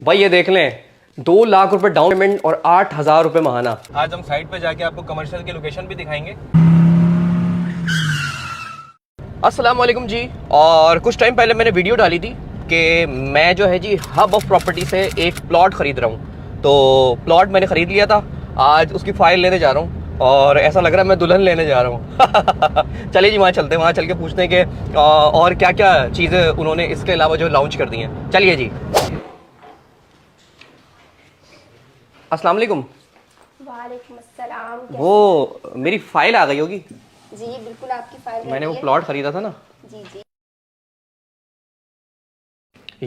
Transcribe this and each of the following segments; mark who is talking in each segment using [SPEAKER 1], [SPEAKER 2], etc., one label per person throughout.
[SPEAKER 1] भाई ये देख लें, 2 लाख रुपए डाउन पेमेंट और 8,000 रुपए महाना।
[SPEAKER 2] आज हम साइट पे जाके आपको कमर्शियल की लोकेशन भी दिखाएंगे।
[SPEAKER 1] अस्सलाम वालेकुम जी। और कुछ टाइम पहले मैंने वीडियो डाली थी कि मैं जो है जी हब ऑफ प्रॉपर्टी से एक प्लॉट खरीद रहा हूँ। तो प्लॉट मैंने खरीद लिया था, आज उसकी फाइल लेने जा रहा हूँ और ऐसा लग रहा है मैं दुल्हन लेने जा रहा हूँ। चलिए जी वहाँ चलते हैं, वहाँ चल के पूछते हैं कि और क्या क्या चीज़ें उन्होंने इसके अलावा जो लॉन्च कर दी हैं। चलिए जी। अस्सलाम वालेकुम।
[SPEAKER 3] वालेकुम अस्सलाम।
[SPEAKER 1] वो मेरी फाइल आ गई होगी।
[SPEAKER 3] जी बिल्कुल आपकी फाइल
[SPEAKER 1] मैंने वो
[SPEAKER 3] रेडी है।
[SPEAKER 1] प्लॉट खरीदा था ना।
[SPEAKER 3] जी जी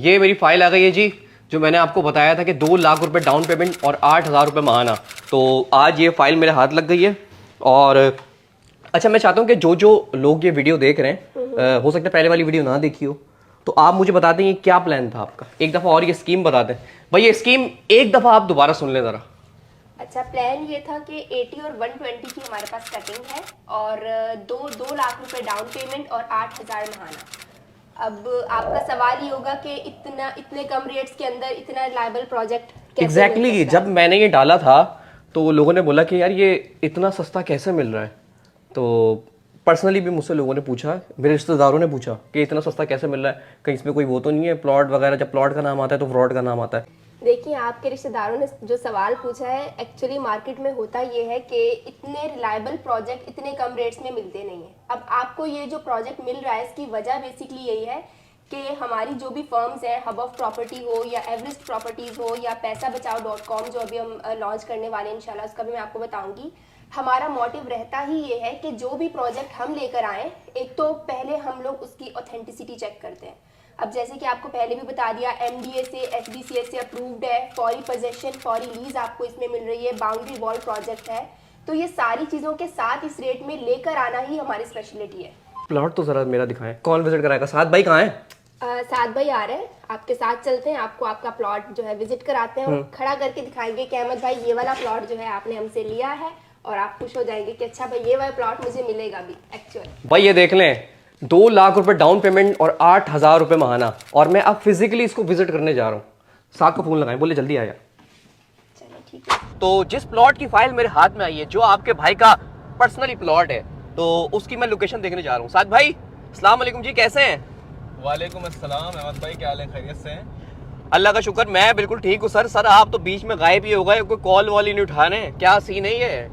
[SPEAKER 1] ये मेरी फाइल आ गई है जी, जो मैंने आपको बताया था कि 2 लाख रुपए डाउन पेमेंट और 8,000 रुपये महाना। तो आज ये फाइल मेरे हाथ लग गई है। और अच्छा, मैं चाहता हूँ कि जो जो लोग ये वीडियो देख रहे हैं, हो सकता है पहले वाली वीडियो ना देखी हो, तो आप मुझे बता दें ये क्या प्लान था आपका, एक दफ़ा और ये स्कीम बता दें। भाई ये स्कीम एक दफ़ा आप दोबारा सुन लें ज़रा।
[SPEAKER 3] अच्छा, प्लान ये था कि 80 और 120 की हमारे पास कटिंग है और 2 लाख रुपए डाउन पेमेंट और 8,000 महाना। अब आपका सवाल ये होगा कि इतने कम रेट्स के अंदर इतना रिलायबल प्रोजेक्ट कैसे
[SPEAKER 1] एग्जैक्टली
[SPEAKER 3] मिल सकता है?
[SPEAKER 1] जब मैंने ये डाला था तो लोगों ने बोला कि यार ये इतना सस्ता कैसे मिल रहा है। तो पर्सनली भी मुझसे लोगों ने पूछा, मेरे रिश्तेदारों ने पूछा कि इतना सस्ता कैसे मिल रहा है, कहीं इसमें कोई वो तो नहीं है प्लॉट वगैरह। जब प्लॉट का नाम आता है तो फ्रॉड का नाम आता है।
[SPEAKER 3] देखिए, आपके रिश्तेदारों ने जो सवाल पूछा है, एक्चुअली मार्केट में होता ये है कि इतने रिलायबल प्रोजेक्ट इतने कम रेट्स में मिलते नहीं हैं। अब आपको ये जो प्रोजेक्ट मिल रहा है, इसकी वजह बेसिकली यही है कि हमारी जो भी फर्म्स हैं, हब ऑफ प्रॉपर्टी हो या एवरेस्ट प्रॉपर्टीज़ हो या पैसाबचाओ.com जो अभी हम लॉन्च करने वाले हैं इंशाल्लाह, उसका भी मैं आपको बताऊंगी। हमारा मोटिव रहता ही ये है कि जो भी प्रोजेक्ट हम लेकर आएँ, एक तो पहले हम लोग उसकी ऑथेंटिसिटी चेक करते हैं। अब जैसे कि आपको पहले भी बता दिया, MDA से SDCS से अप्रूव्ड है, फॉरी पोजेशन फॉरी लीज आपको इसमें मिल रही है, बाउंड्री वॉल प्रोजेक्ट है। तो ये सारी चीज़ों के साथ इस रेट में लेकर आना ही हमारी स्पेशलिटी है।
[SPEAKER 1] प्लॉट तो ज़रा मेरा दिखाएं, कौन विजिट कराएगा? साथ भाई कहाँ है?
[SPEAKER 3] साथ भाई आ रहे हैं, आपके साथ चलते हैं, आपको आपका प्लॉट जो है विजिट कराते हैं और खड़ा करके दिखाएंगे कि अहमद भाई ये वाला प्लॉट जो है आपने हमसे लिया है, और आप खुश हो जाएंगे कि अच्छा भाई ये वाला प्लॉट मुझे मिलेगा भी एक्चुअल।
[SPEAKER 1] भाई ये देख लें, 2 लाख रुपए डाउन पेमेंट और 8,000 रुपये महाना। और मैं अब फिजिकली इसको विजिट करने जा रहा हूँ। साथ को फोन लगाएं, बोले जल्दी आया।
[SPEAKER 3] चलो ठीक है।
[SPEAKER 1] तो जिस प्लॉट की फाइल मेरे हाथ में आई है, जो आपके भाई का पर्सनली प्लॉट है, तो उसकी मैं लोकेशन देखने जा रहा हूँ। साथ भाई अस्सलाम वालेकुम जी, कैसे हैं?
[SPEAKER 2] वालेकुम अस्सलाम अहमद भाई, क्या हाल है? खैरियत से हैं?
[SPEAKER 1] अल्लाह का शुक्र, मैं बिल्कुल ठीक हूँ सर। सर आप तो बीच में गायब ही हो गए, कोई कॉल वॉल ही नहीं उठा रहे हैं, क्या सीन है ये?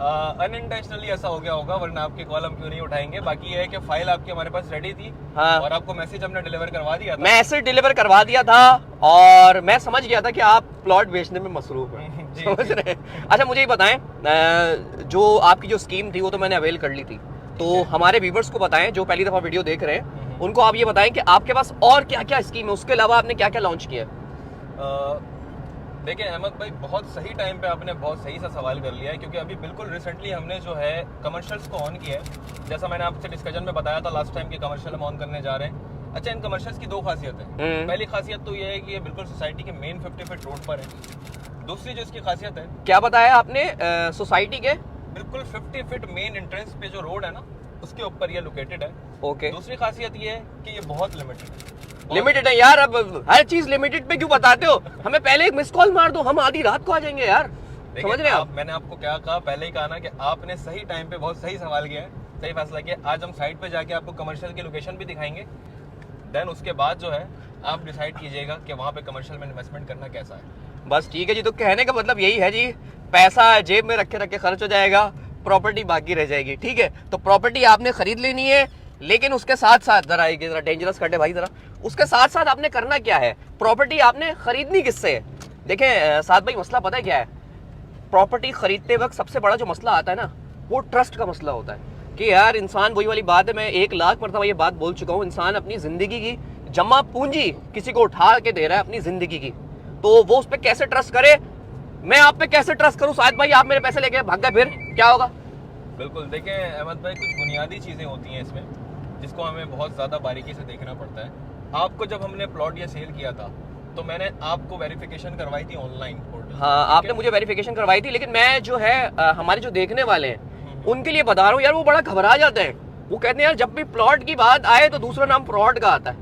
[SPEAKER 2] अनइंटेंशनली ऐसा हो गया होगा, वरना आपके कॉल हम क्यों नहीं उठाएंगे। बाकी ये है कि फाइल आपकी हमारे पास रेडी थी।
[SPEAKER 1] हाँ।
[SPEAKER 2] और आपको मैसेज हमने डिलीवर करवा दिया था।
[SPEAKER 1] मैसेज डिलीवर करवा दिया था और मैं समझ गया था कि आप प्लॉट बेचने में मसरूफ हैं।
[SPEAKER 2] जी,
[SPEAKER 1] समझ रहे हैं? अच्छा मुझे ये बताएं, जो आपकी जो स्कीम थी वो तो मैंने अवेल कर ली थी। तो हमारे व्यूवर्स को बताएं जो पहली दफ़ा वीडियो देख रहे हैं, उनको आप ये बताएं कि आपके पास और क्या क्या स्कीम है, उसके अलावा आपने क्या क्या लॉन्च किया है।
[SPEAKER 2] देखिए अहमद भाई, बहुत सही टाइम पे आपने बहुत सही सा सवाल कर लिया है, क्योंकि अभी बिल्कुल रिसेंटली हमने जो है कमर्शियल्स को ऑन किया है। जैसा मैंने आपसे डिस्कशन में बताया था लास्ट टाइम कि कमर्शियल हम ऑन करने जा रहे हैं। अच्छा, इन कमर्शियल्स की 2 खासियत है। पहली खासियत तो ये है कि ये बिल्कुल सोसाइटी के मेन 50 फीट रोड पर है। दूसरी जो इसकी खासियत है,
[SPEAKER 1] क्या बताया आपने? सोसाइटी के
[SPEAKER 2] बिल्कुल 50 फीट मेन एंट्रेंस पे जो रोड है ना, उसके ऊपर ये लोकेटेड है।
[SPEAKER 1] ओके।
[SPEAKER 2] दूसरी खासियत ये है कि ये बहुत लिमिटेड है।
[SPEAKER 1] लिमिटेड है यार, अब हर चीज लिमिटेड पे क्यों बताते हो? हमें पहले एक मिस कॉल मार दो, हम आधी रात को आ जाएंगे यार। समझ रहे हैं आप?
[SPEAKER 2] मैंने आपको क्या कहा, पहले ही कहा ना कि आपने सही टाइम पे बहुत सही सवाल किया है, सही फैसला किया। आज हम साइट पे जाके आपको कमर्शियल की लोकेशन भी दिखाएंगे। देन उसके बाद जो है आप डिसाइड कीजिएगा कि वहाँ पे कमर्शियल में इन्वेस्टमेंट करना कैसा है।
[SPEAKER 1] बस ठीक है जी। तो कहने का मतलब यही है जी, पैसा जेब में रखे रखे खर्च हो जाएगा, प्रॉपर्टी बाकी रह जाएगी। ठीक है, तो प्रॉपर्टी आपने खरीद लेनी है, लेकिन उसके साथ साथ जरा डेंजरस कटे भाई जरा, उसके साथ साथ आपने करना क्या है, प्रॉपर्टी आपने खरीदनी किससे है? देखें साथ भाई, मसला पता है क्या है? प्रॉपर्टी खरीदते वक्त सबसे बड़ा जो मसला आता है ना, वो ट्रस्ट का मसला होता है। कि यार इंसान, वही वाली बात है, मैं 1 लाख मरतबा ये बात बोल चुका हूँ, इंसान अपनी जिंदगी की जमा पूंजी किसी को उठा के दे रहा है, अपनी जिंदगी की, तो वो उस पर कैसे ट्रस्ट करे? मैं आप पे कैसे ट्रस्ट करूँ? साथ भाई आप मेरे पैसे लेके भाग गए, फिर क्या होगा?
[SPEAKER 2] बिल्कुल, देखें अहमद भाई, कुछ बुनियादी चीज़ें होती हैं इसमें जिसको हमें बहुत ज़्यादा बारीकी से देखना पड़ता है। आपको जब हमने प्लॉट या सेल किया था तो मैंने आपको वेरिफिकेशन करवाई थी ऑनलाइन पोर्टल।
[SPEAKER 1] हाँ, आपने मुझे वेरिफिकेशन करवाई थी, लेकिन मैं जो है हमारे जो देखने वाले हैं उनके लिए बता रहा हूँ यार, वो बड़ा घबरा जाते हैं। वो कहते हैं यार जब भी प्लॉट की बात आए तो दूसरा नाम फ्रॉड का आता है।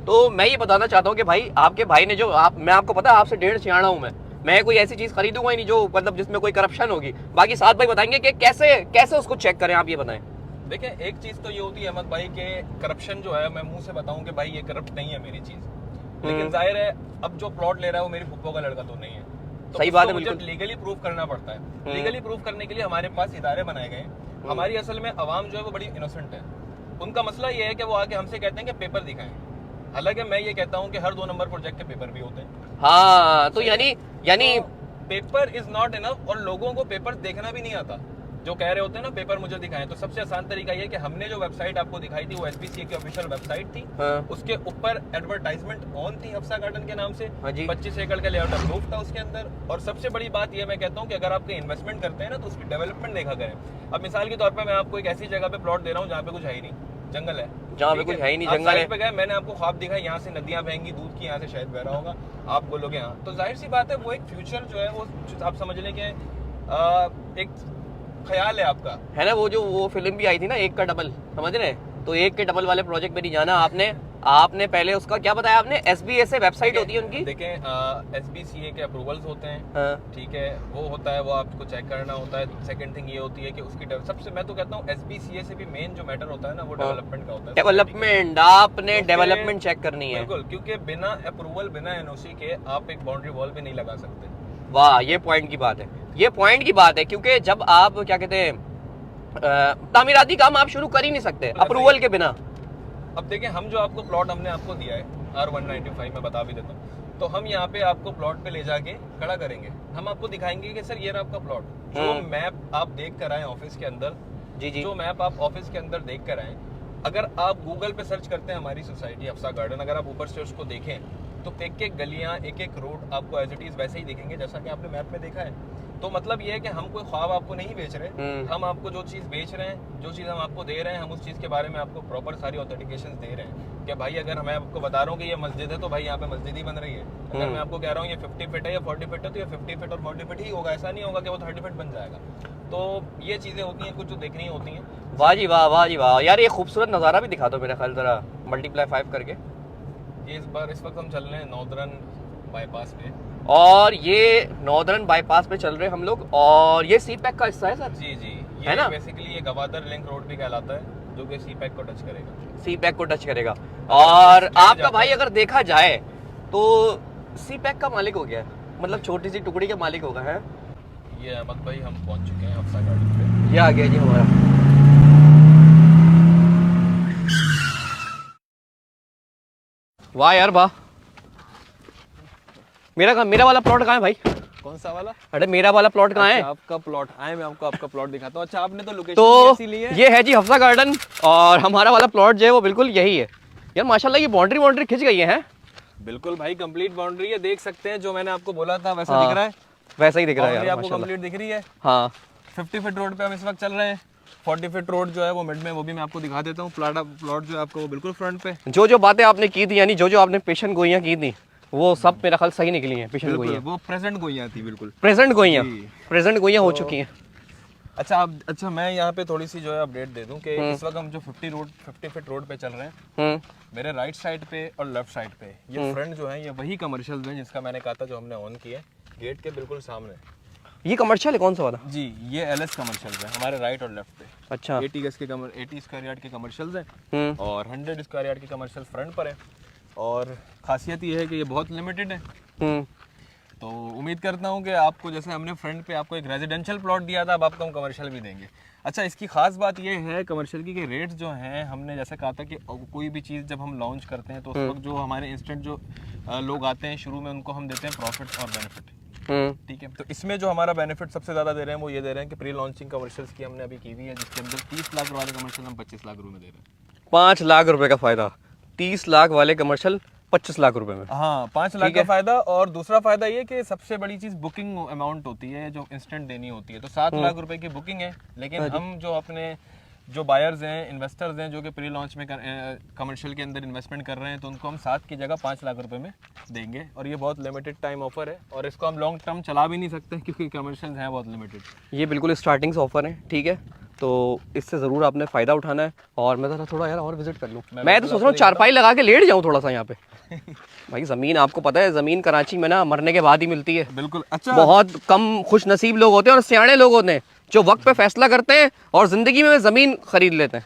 [SPEAKER 1] तो मैं ये बताना चाहता हूँ कि भाई आपके भाई ने जो मैं आपको पता है आपसे 1.5 सियाना हूँ मैं कोई ऐसी चीज खरीदूंगा ही नहीं जो मतलब जिसमें कोई करप्शन होगी। बाकी साथ भाई बताएंगे कि कैसे उसको चेक करें, आप ये बताएं।
[SPEAKER 2] देखिए एक चीज तो ये होती है अहमद भाई के करप्शन जो है, मैं मुंह से बताऊं कि भाई ये करप्ट नहीं है मेरी चीज, लेकिन जाहिर है अब जो प्लॉट ले रहा है वो मेरी फुप्पो का लड़का तो नहीं है, तो
[SPEAKER 1] सही बात है,
[SPEAKER 2] मुझे
[SPEAKER 1] बिल्कुल
[SPEAKER 2] लीगली प्रूफ करना पड़ता है। लीगली प्रूफ करने के लिए हमारे पास इदारे बनाए गए हैं। हमारी असल में आवाम जो है वो बड़ी इनोसेंट है। उनका मसला ये है कि वो आके हमसे कहते हैं कि पेपर दिखाएं, हालांकि मैं ये कहता हूँ कि हर 2 नंबर प्रोजेक्ट के पेपर भी होते हैं।
[SPEAKER 1] हाँ, तो यानी
[SPEAKER 2] पेपर इज नॉट इनफ, और लोगों को पेपर देखना भी नहीं आता। जो कह रहे होते हैं ना पेपर मुझे दिखाएं, तो सबसे आसान तरीका ये है कि हमने जो वेबसाइट आपको दिखाई थी वो एसपीसीए की ऑफिशियल वेबसाइट थी।
[SPEAKER 1] हाँ।
[SPEAKER 2] उसके ऊपर एडवर्टाइजमेंट ऑन थी हफ्सा गार्डन के नाम से।
[SPEAKER 1] हाँ जी।
[SPEAKER 2] 25 एकड़ का लेआउट अप्रूव था उसके अंदर। और सबसे बड़ी बात ये मैं कहता हूँ कि अगर आप कहीं इन्वेस्टमेंट करते हैं ना तो उसकी डेवलपमेंट देखा करें। अब मिसाल के तौर पर मैं आपको एक ऐसी जगह पे प्लॉट दे रहा हूँ जहाँ पे कुछ है ही नहीं, जंगल है,
[SPEAKER 1] जहाँ पे कुछ है ही नहीं, जंगल है।
[SPEAKER 2] पे गए, मैंने आपको ख्वाब दिखा यहाँ से नदियां बहेंगी दूध की, यहाँ से शहद बह रहा होगा, आप बोलोगे हाँ, तो जाहिर सी बात है वो एक फ्यूचर जो है वो आप समझ लें कि एक ख्याल है आपका,
[SPEAKER 1] है ना। वो फिल्म भी आई थी ना, 1 का डबल, समझ रहे हैं? तो 1 के डबल वाले प्रोजेक्ट में नहीं जाना आपने पहले उसका क्या बताया आपने, एसबीएस वेबसाइट होती है उनकी।
[SPEAKER 2] देखें एसबीसीए के अप्रूवल्स होते हैं,
[SPEAKER 1] हाँ।
[SPEAKER 2] ठीक है, वो होता है, वो आपको चेक करना होता है। सेकंड थिंग ये होती है कि उसकी सबसे मैं तो कहता हूँ एसबीसीए से भी मेन जो मैटर होता है ना वो डेवलपमेंट का होता है।
[SPEAKER 1] डेवलपमेंट, आपने डेवलपमेंट चेक करनी है।
[SPEAKER 2] बिल्कुल, क्योंकि बिना अप्रूवल बिना एनओसी के आप एक बाउंड्री वॉल भी नहीं लगा सकते।
[SPEAKER 1] वाह, ये पॉइंट की बात है, ये पॉइंट की बात है, क्योंकि जब आप क्या कहते हैं तामीराती काम आप शुरू कर ही नहीं सकते अप्रूवल के बिना।
[SPEAKER 2] अब देखिए हम जो आपको प्लॉट हमने आपको दिया है R195 में बता भी देता हूँ, तो हम यहाँ पे आपको प्लॉट पे ले जाके खड़ा करेंगे, हम आपको दिखाएंगे कि सर ये रहा आपका प्लॉट। जो मैप आप देख कर आए ऑफिस के अंदर,
[SPEAKER 1] जी जी,
[SPEAKER 2] जो मैप आप ऑफिस के अंदर देख कर आए, अगर आप गूगल पे सर्च करते हैं हमारी सोसाइटी हफ्सा गार्डन, अगर आप ऊपर से उसको देखें तो एक एक गलियां एक एक रोड आपको एज इट इज वैसे ही दिखेंगे जैसा कि आपने मैप में देखा है। तो मतलब ये है कि हम कोई ख्वाब आपको नहीं बेच रहे, हम आपको जो चीज़ बेच रहे हैं, जो चीज़ हम आपको दे रहे हैं, हम उस चीज़ के बारे में आपको प्रॉपर सारी ऑथेंटिकेशन दे रहे हैं कि भाई अगर मैं आपको बता रहा हूँ कि ये मस्जिद है तो भाई यहाँ पे मस्जिद ही बन रही है। अगर मैं आपको कह रहा हूँ ये 50 फीट है या 40 फीट है तो ये 50 फीट और 40 फीट ही होगा, ऐसा नहीं होगा कि वो 30 फीट बन जाएगा। तो ये चीज़ें होती हैं कुछ जो देखनी होती हैं।
[SPEAKER 1] वाह जी वाह, वाह जी वाह यार, ये खूबसूरत नज़ारा भी दिखा दो मेरा ख्याल जरा मल्टीप्लाई 5 करके।
[SPEAKER 2] ये इस वक्त हम चल रहे हैं नॉर्दर्न बाईपास पे,
[SPEAKER 1] और ये नॉर्दर्न बाईपास पे चल रहे हैं हम लोग, और ये सी पैक का हिस्सा है सर।
[SPEAKER 2] जी जी,
[SPEAKER 1] है ना,
[SPEAKER 2] बेसिकली ये गवादर लिंक रोड भी कहलाता है जो कि सी पैक को टच करेगा,
[SPEAKER 1] सी पैक को टच करेगा। और आपका भाई अगर देखा जाए तो सी पैक का मालिक हो गया, मतलब छोटी सी टुकड़ी का मालिक होगा। है
[SPEAKER 2] ये अहमद भाई हम पहुंच चुके हैं हफ्सा गार्डन पे,
[SPEAKER 1] ये आ गया जी हमारा। वाह यार वाह, मेरा वाला प्लॉट कहाँ है भाई?
[SPEAKER 2] कौन सा वाला?
[SPEAKER 1] अरे मेरा वाला प्लॉट कहाँ है?
[SPEAKER 2] आपका प्लॉट आए, मैं आपको आपका प्लॉट दिखाता हूँ। अच्छा आपने तो लोकेशन
[SPEAKER 1] तो
[SPEAKER 2] ऐसी ली है?
[SPEAKER 1] ये है जी हफ्सा गार्डन, और हमारा वाला प्लॉट जो है वो बिल्कुल यही है। यार माशाल्लाह ये बाउंड्री खिंच गई है।
[SPEAKER 2] बिल्कुल भाई कंप्लीट बाउंड्री है, देख सकते हैं जो मैंने आपको बोला था वैसा दिख रहा है,
[SPEAKER 1] वैसा ही दिख रहा है यार
[SPEAKER 2] आपको
[SPEAKER 1] माशाल्लाह।
[SPEAKER 2] कंप्लीट दिख रही है।
[SPEAKER 1] हाँ
[SPEAKER 2] 50 फीट रोड पे हम इस वक्त चल रहे हैं। 40 फीट रोड जो है वो मिड में, वो भी मैं आपको दिखा देता हूँ। प्लॉट जो है आपको वो बिल्कुल फ्रंट पे।
[SPEAKER 1] जो बातें आपने की थी, यानी जो आपने पेशन गोइयाँ की थी वो सब मेरा ख्याल सही निकली हैं। पेशन गोइयाँ,
[SPEAKER 2] वो प्रेजेंट गोइयाँ थी, बिल्कुल
[SPEAKER 1] प्रेजेंट गोइयाँ हो चुकी हैं।
[SPEAKER 2] अच्छा मैं यहाँ पे थोड़ी सी जो है अपडेट दे दूं कि इस वक्त हम जो 50 फीट रोड पे चल रहे हैं, मेरे राइट साइड पे और लेफ्ट साइड पे ये फ्रंट जो है ये वही कमर्शियल है जिसका मैंने कहा था जो हमने ऑन किया है गेट के बिल्कुल सामने।
[SPEAKER 1] ये कमर्शियल है कौन सा वाला?
[SPEAKER 2] जी ये एलएस कमर्शियल है हमारे राइट और लेफ्ट पे।
[SPEAKER 1] अच्छा
[SPEAKER 2] 80 स्क्वायर यार्ड के कमर्शियल्स हैं और 100 स्क्वायर यार्ड के कमर्शियल फ्रंट पर है। और खासियत ये है कि ये बहुत लिमिटेड है, तो उम्मीद करता हूँ कि आपको जैसे हमने फ्रंट पे आपको एक रेजिडेंशियल प्लॉट दिया था, अब आपको हम कमर्शियल भी देंगे। अच्छा इसकी खास बात ये है कमर्शियल की कि रेट्स जो हैं, हमने जैसे कहा था कि कोई भी चीज़ जब हम लॉन्च करते हैं तो उस वक्त जो हमारे इंस्टेंट जो लोग आते हैं शुरू में उनको हम देते हैं प्रॉफिट और बेनिफिट, ठीक है। तो इसमें जो हमारा बेनिफिट सबसे ज़्यादा दे रहे हैं वो ये दे रहे हैं कि प्री लॉन्चिंग कमर्शियल्स की हमने अभी की हुई है, जिसके अंदर 30 लाख वाले कमर्शियल हम 25 लाख रुपये में दे रहे हैं।
[SPEAKER 1] 5 लाख रुपए का फायदा, 30 लाख वाले कमर्शियल 25 लाख रुपए में।
[SPEAKER 2] हाँ 5 लाख का फायदा। और दूसरा फायदा ये कि सबसे बड़ी चीज बुकिंग अमाउंट होती है जो इंस्टेंट देनी होती है, तो 7 लाख रुपए की बुकिंग है। लेकिन हम जो अपने जो बायर्स हैं, इन्वेस्टर्स हैं जो कि प्री लॉन्च में कमर्शियल के अंदर इन्वेस्टमेंट कर रहे हैं, तो उनको हम 7 की जगह 5 लाख रुपए में देंगे। और ये बहुत लिमिटेड टाइम ऑफर है और इसको हम लॉन्ग टर्म चला भी नहीं सकते क्योंकि कमर्शियल हैं बहुत लिमिटेड।
[SPEAKER 1] ये बिल्कुल स्टार्टिंग ऑफर है, ठीक है। तो इससे ज़रूर आपने फ़ायदा उठाना है। और मैं ज़रा थोड़ा यार और विजिट कर लूँ। मैं तो
[SPEAKER 2] बिल्कुल
[SPEAKER 1] सोच रहा हूँ
[SPEAKER 2] आपको
[SPEAKER 1] चारपाई लगा के लेट जाऊँ थोड़ा सा यहाँ पे। भाई ज़मीन आपको पता है, ज़मीन कराची में ना मरने के बाद ही मिलती है।
[SPEAKER 2] बिल्कुल। अच्छा,
[SPEAKER 1] बहुत कम खुश नसीब लोग होते हैं और सियाने लोग होते हैं जो वक्त पे फैसला करते हैं और ज़िंदगी में ज़मीन खरीद लेते हैं।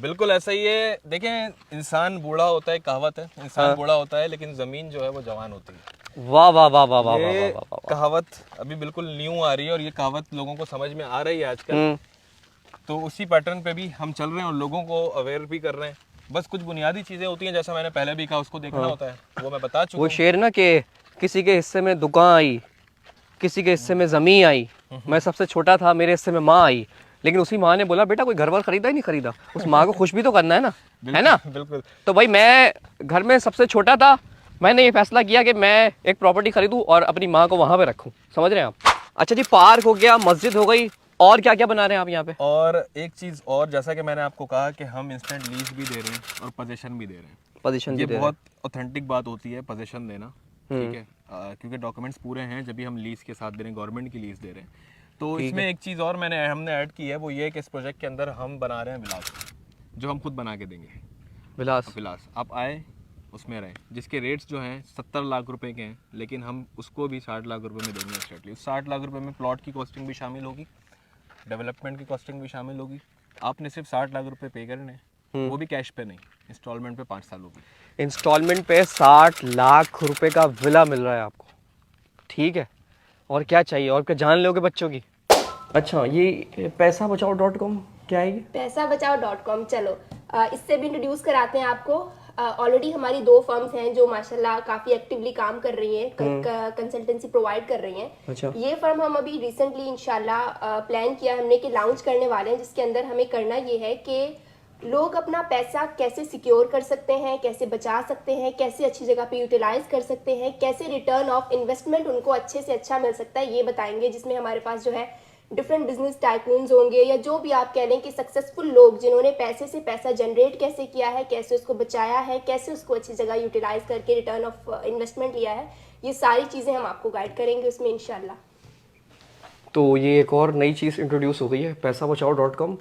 [SPEAKER 2] बिल्कुल ऐसा ही है। देखें, इंसान बूढ़ा होता है, कहावत है, इंसान बूढ़ा होता है लेकिन ज़मीन जो है वो जवान होती है।
[SPEAKER 1] वाह वाह वाह वाह वाह वाह
[SPEAKER 2] ये
[SPEAKER 1] वाह वाह।
[SPEAKER 2] कहावत अभी बिल्कुल न्यू आ रही है और ये कहावत लोगों को समझ में आ रही है आजकल। तो उसी पैटर्न पे भी हम चल रहे हैं और लोगों को अवेयर भी कर रहे हैं। बस कुछ बुनियादी चीज़ें होती हैं, जैसा मैंने पहले भी कहा, उसको देखना होता है, वो मैं बता चुका
[SPEAKER 1] वो
[SPEAKER 2] हूँ।
[SPEAKER 1] शेर ना कि किसी के हिस्से में दुकान आई, किसी के हिस्से में ज़मीन आई, मैं सबसे छोटा था, मेरे हिस्से में माँ आई, लेकिन उसी माँ ने बोला बेटा कोई घर वर खरीदा ही नहीं खरीदा। उस माँ को खुश भी तो करना है ना, है ना।
[SPEAKER 2] बिल्कुल।
[SPEAKER 1] तो भाई मैं घर में सबसे छोटा था, मैंने ये फैसला किया कि मैं एक प्रॉपर्टी खरीदूं और अपनी माँ को वहाँ पे रखूं। समझ रहे हैं आप। अच्छा जी, पार्क हो गया, मस्जिद हो गई, और क्या क्या बना रहे हैं आप यहाँ पे?
[SPEAKER 2] और एक चीज़ और, जैसा कि मैंने आपको कहा कि हम इंस्टेंट लीज भी दे रहे हैं और पोजीशन भी दे रहे हैं।
[SPEAKER 1] पोजीशन
[SPEAKER 2] ये
[SPEAKER 1] भी दे रहे
[SPEAKER 2] बहुत ऑथेंटिक बात होती है पोजीशन देना, ठीक है, क्योंकि डॉक्यूमेंट्स पूरे हैं जब भी हम लीज के साथ दे रहे हैं, गवर्नमेंट की लीज दे रहे हैं। तो इसमें एक चीज़ और हमने ऐड की है, वो ये है कि इस प्रोजेक्ट के अंदर हम बना रहे हैं विलास, जो हम खुद बना के देंगे। विलास आप आए, उसमें रहें, जिसके रेट्स जो हैं 70 लाख रुपए के हैं, लेकिन हम उसको भी 60 लाख रुपए में देंगे एक्स्ट्राटली। उस 60 लाख रुपए में प्लॉट की कॉस्टिंग भी शामिल होगी, डेवलपमेंट की कॉस्टिंग भी शामिल होगी। आपने सिर्फ 60 लाख रुपए पे करने हैं, वो भी कैश पे नहीं, इंस्टॉलमेंट पे 5 साल होगी।
[SPEAKER 1] इंस्टॉलमेंट पे 60 लाख रुपए का विला मिल रहा है आपको, ठीक है। और क्या चाहिए, और क्या जान लोगे बच्चों की। अच्छा, ये पैसा बचाओ .com क्या है ये?
[SPEAKER 3] पैसाबचाओ.com। चलो इससे भी इंट्रोड्यूस कराते हैं आपको। ऑलरेडी हमारी 2 फर्म्स हैं जो माशाल्लाह काफ़ी एक्टिवली काम कर रही हैं, कंसल्टेंसी प्रोवाइड कर रही हैं।
[SPEAKER 1] अच्छा।
[SPEAKER 3] ये फर्म हम अभी रिसेंटली इंशाल्लाह प्लान किया हमने कि लॉन्च करने वाले हैं, जिसके अंदर हमें करना ये है कि लोग अपना पैसा कैसे सिक्योर कर सकते हैं, कैसे बचा सकते हैं, कैसे अच्छी जगह पे यूटिलाइज कर सकते हैं, कैसे रिटर्न ऑफ इन्वेस्टमेंट उनको अच्छे से अच्छा मिल सकता है, ये बताएंगे। जिसमें हमारे पास जो है डिफरेंट बिजनेस टाइकून्स होंगे, या जो भी आप कह लें कि सक्सेसफुल लोग जिन्होंने पैसे से पैसा जनरेट कैसे किया है, कैसे उसको बचाया है, कैसे उसको अच्छी जगह यूटिलाइज करके रिटर्न ऑफ इन्वेस्टमेंट लिया है, ये सारी चीज़ें हम आपको गाइड करेंगे उसमें इंशाल्लाह।
[SPEAKER 1] तो ये एक और नई चीज़ इंट्रोड्यूस हो गई है, पैसाबचाओ.com।